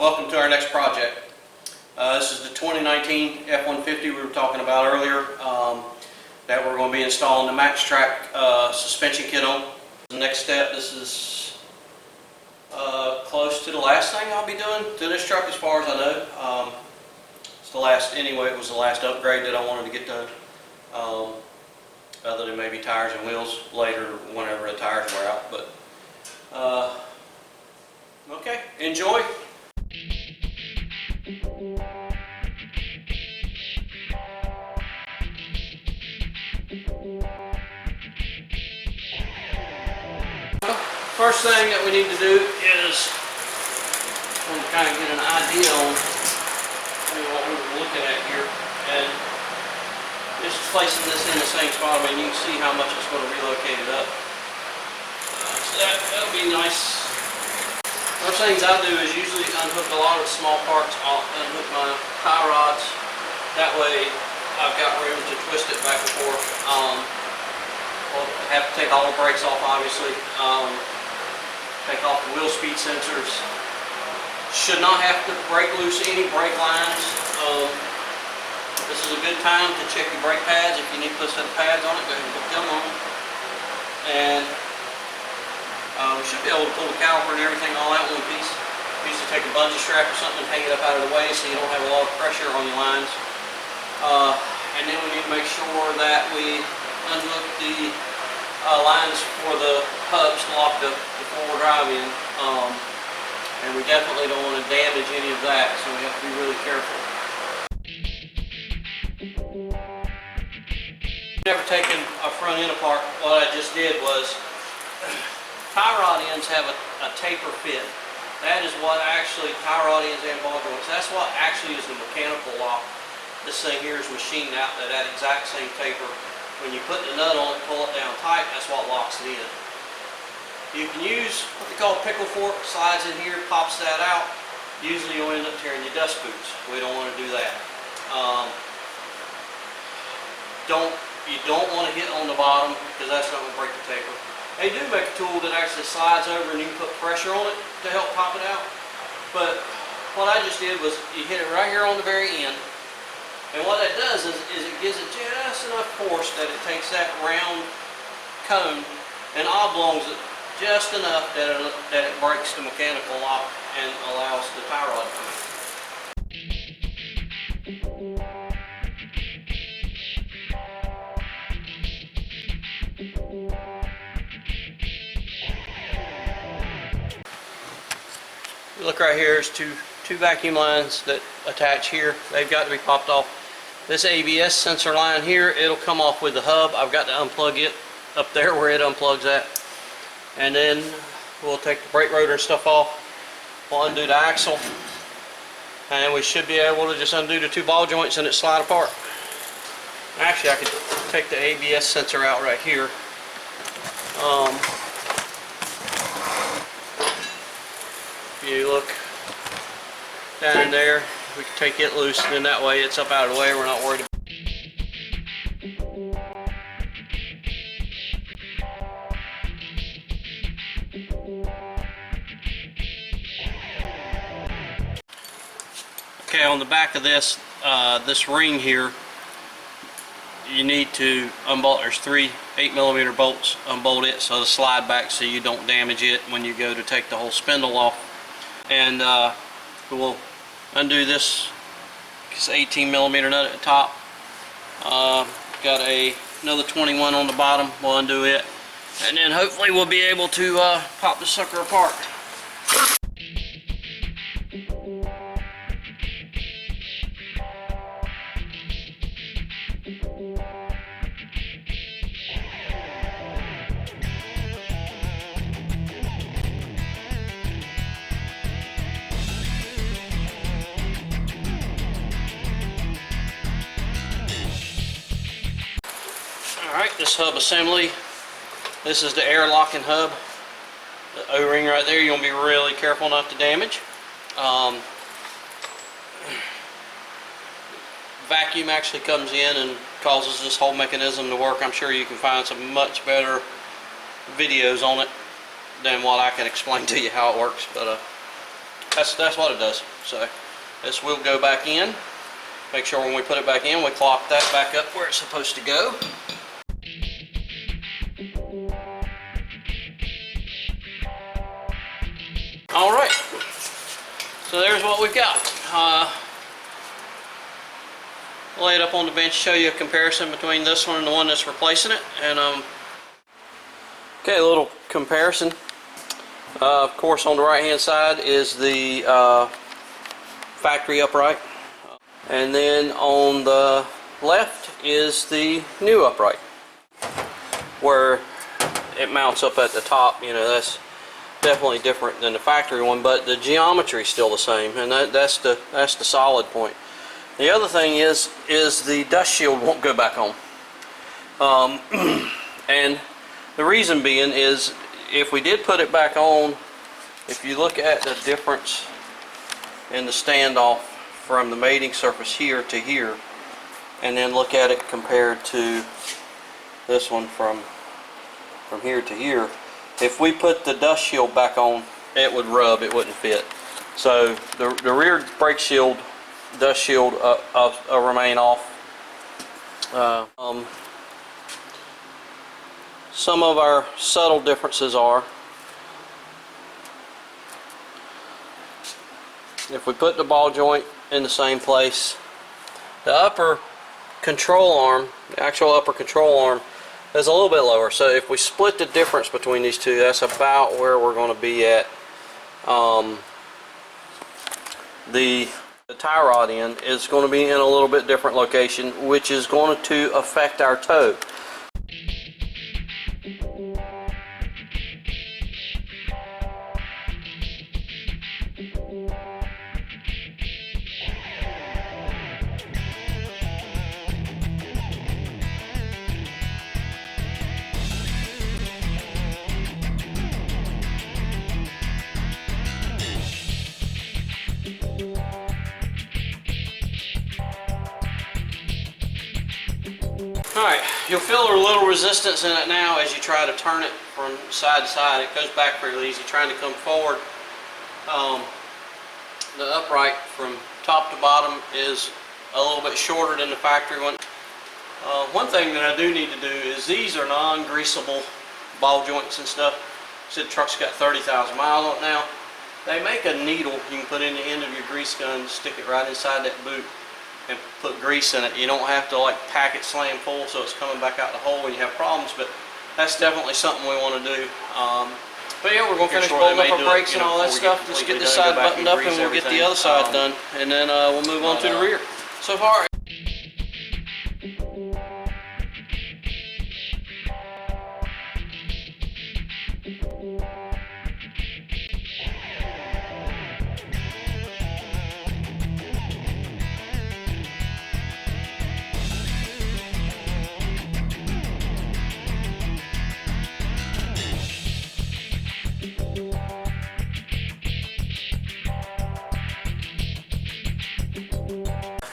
Welcome to our next project. This is the 2019 F150 we were talking about earlier that we're going to be installing the MaxTrac's suspension kit on. The next step, this is close to the last thing I'll be doing to this truck as far as I know. It's the last, anyway, it was the last upgrade that I wanted to get done. Other than maybe tires and wheels later whenever the tires wear out. But okay, enjoy. First thing that we need to do is kind of get an idea on what we're looking at here, and just placing this in the same spot. I mean, you can see how much it's going to relocate it up. So that'll be nice. First things I do is usually unhook a lot of the small parts. I'll unhook my tie rods. That way I've got room to twist it back and forth. I'll have to take all the brakes off, obviously. Take off the wheel speed sensors. Should not have to break loose any brake lines. This is a good time to check your brake pads. If you need to put a set of pads on it, go ahead and put them on. And we should be able to pull the caliper and everything all out in one piece. You used to take a bungee strap or something and hang it up out of the way so you don't have a lot of pressure on your lines. And then we need to make sure that we unhook the lines for the hubs to lock the four-wheel drive in. And we definitely don't want to damage any of that, so we have to be really careful. Never taken a front end apart. What I just did was, tie rod ends have a taper fit. That is what actually, tie rod ends and ball joints, that's what actually is the mechanical lock. This thing here is machined out to that exact same taper. When you put the nut on it, pull it down tight, that's what locks it in. You can use what they call a pickle fork, slides in here, pops that out. Usually you'll end up tearing your dust boots. We don't want to do that. You don't want to hit on the bottom because that's not going to break the taper. They do make a tool that actually slides over and you can put pressure on it to help pop it out. But what I just did was you hit it right here on the very end. And what that does is it gives it just enough force that it takes that round cone and oblongs it just enough that it breaks the mechanical lock and allows the tie rod to come out. Look right here, there's two vacuum lines that attach here. They've got to be popped off. This ABS sensor line here, it'll come off with the hub. I've got to unplug it up there where it unplugs at. And then we'll take the brake rotor and stuff off. We'll undo the axle. And we should be able to just undo the two ball joints and it slide apart. Actually, I could take the ABS sensor out right here. If you look down in there, we can take it loose, and then that way it's up out of the way. We're not worried about it. Okay, on the back of this, this ring here, you need to unbolt. There's three 8mm bolts. Unbolt it so it'll slide back so you don't damage it when you go to take the whole spindle off. And we'll undo this. It's 18mm nut at the top. Got another 21 on the bottom. We'll undo it, and then hopefully we'll be able to pop the sucker apart. Alright, this hub assembly, this is the air locking hub. The O-ring right there, you want to be really careful not to damage. Vacuum actually comes in and causes this whole mechanism to work. I'm sure you can find some much better videos on it than what I can explain to you how it works, but that's what it does. So this will go back in. Make sure when we put it back in, we clock that back up where it's supposed to go. All right, so there's what we've got. Lay it up on the bench, show you a comparison between this one and the one that's replacing it. And okay, a little comparison. Of course, on the right hand side is the factory upright, and then on the left is the new upright, where it mounts up at the top. You know, that's definitely different than the factory one, but the geometry is still the same, and that's the solid point. The other thing is the dust shield won't go back on, and the reason being is if we did put it back on, if you look at the difference in the standoff from the mating surface here to here, and then look at it compared to this one from here to here, if we put the dust shield back on, it would rub, it wouldn't fit. So the rear brake shield, dust shield remain off. Some of our subtle differences are, if we put the ball joint in the same place, the upper control arm, the actual upper control arm, is a little bit lower. So if we split the difference between these two, that's about where we're going to be at. The tie rod end is going to be in a little bit different location, which is going to affect our toe. Alright, you'll feel a little resistance in it now as you try to turn it from side to side. It goes back real easy trying to come forward. The upright from top to bottom is a little bit shorter than the factory one. One thing that I do need to do is these are non-greasable ball joints and stuff. So the truck's got 30,000 miles on it now. They make a needle you can put in the end of your grease gun, stick it right inside that boot, and put grease in it. You don't have to like pack it slam full so it's coming back out the hole when you have problems, but that's definitely something we want to do. But yeah, we're going to finish bolting up our brakes and all that stuff. Just get this side buttoned up and we'll get the other side done, and then we'll move on to the rear. So far,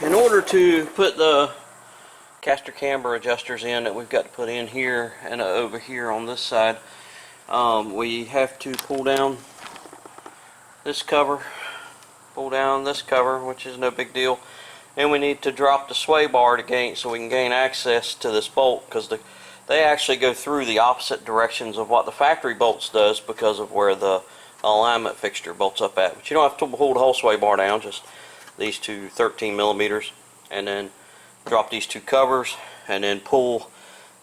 in order to put the caster camber adjusters in that we've got to put in here and over here on this side, we have to pull down this cover, which is no big deal, and we need to drop the sway bar to gain, so we can gain access to this bolt, because they actually go through the opposite directions of what the factory bolts does because of where the alignment fixture bolts up at. But you don't have to hold the whole sway bar down, just these two 13 millimeters, and then drop these two covers and then pull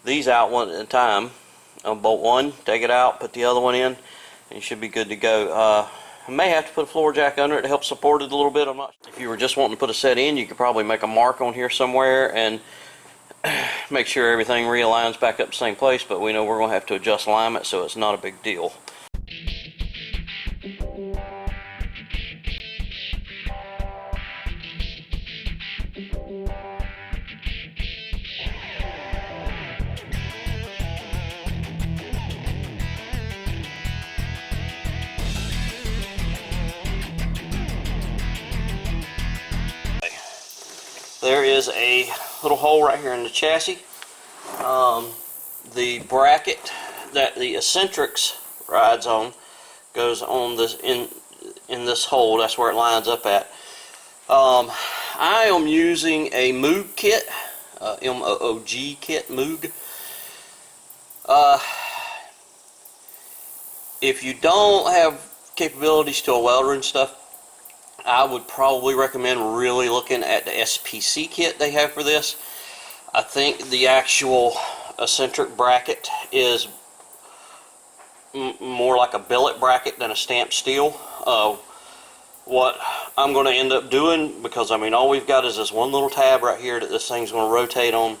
these out one at a time. Bolt one, take it out, put the other one in, and you should be good to go. I may have to put a floor jack under it to help support it a little bit. I'm not. If you were just wanting to put a set in, you could probably make a mark on here somewhere and make sure everything realigns back up the same place, but we know we're going to have to adjust alignment, so it's not a big deal. There is a little hole right here in the chassis. The bracket that the eccentrics rides on goes on this in this hole. That's where it lines up at. I am using a Moog kit, M-O-O-G kit, Moog. If you don't have capabilities to a welder and stuff, I would probably recommend really looking at the SPC kit they have for this. I think the actual eccentric bracket is more like a billet bracket than a stamped steel. What I'm going to end up doing, because I mean all we've got is this one little tab right here that this thing's going to rotate on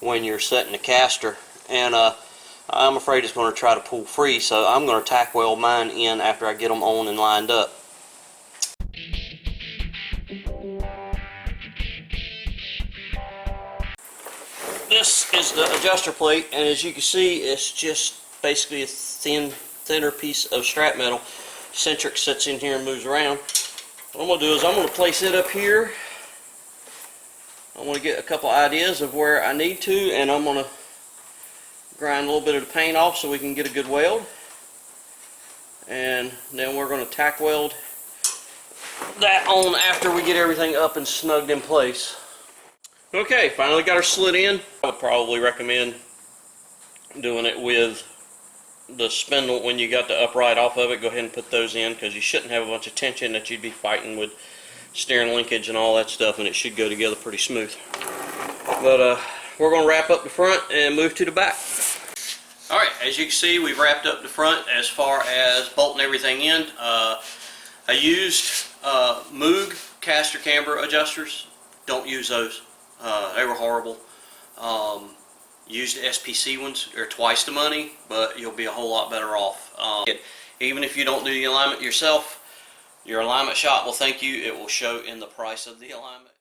when you're setting the caster, and I'm afraid it's going to try to pull free, so I'm going to tack weld mine in after I get them on and lined up. This is the adjuster plate, and as you can see, it's just basically a thinner piece of strap metal. Eccentric sits in here and moves around. What I'm going to do is I'm going to place it up here. I'm going to get a couple ideas of where I need to, and I'm going to grind a little bit of the paint off so we can get a good weld. And then we're going to tack weld that on after we get everything up and snugged in place. Okay, finally got her slid in. I would probably recommend doing it with the spindle. When you got the upright off of it, go ahead and put those in, because you shouldn't have a bunch of tension that you'd be fighting with steering linkage and all that stuff, and it should go together pretty smooth. But we're going to wrap up the front and move to the back. Alright, as you can see, we've wrapped up the front as far as bolting everything in. I used Moog caster camber adjusters. Don't use those. They were horrible. Use the SPC ones. They're twice the money, but you'll be a whole lot better off. Even if you don't do the alignment yourself, your alignment shop will thank you. It will show in the price of the alignment.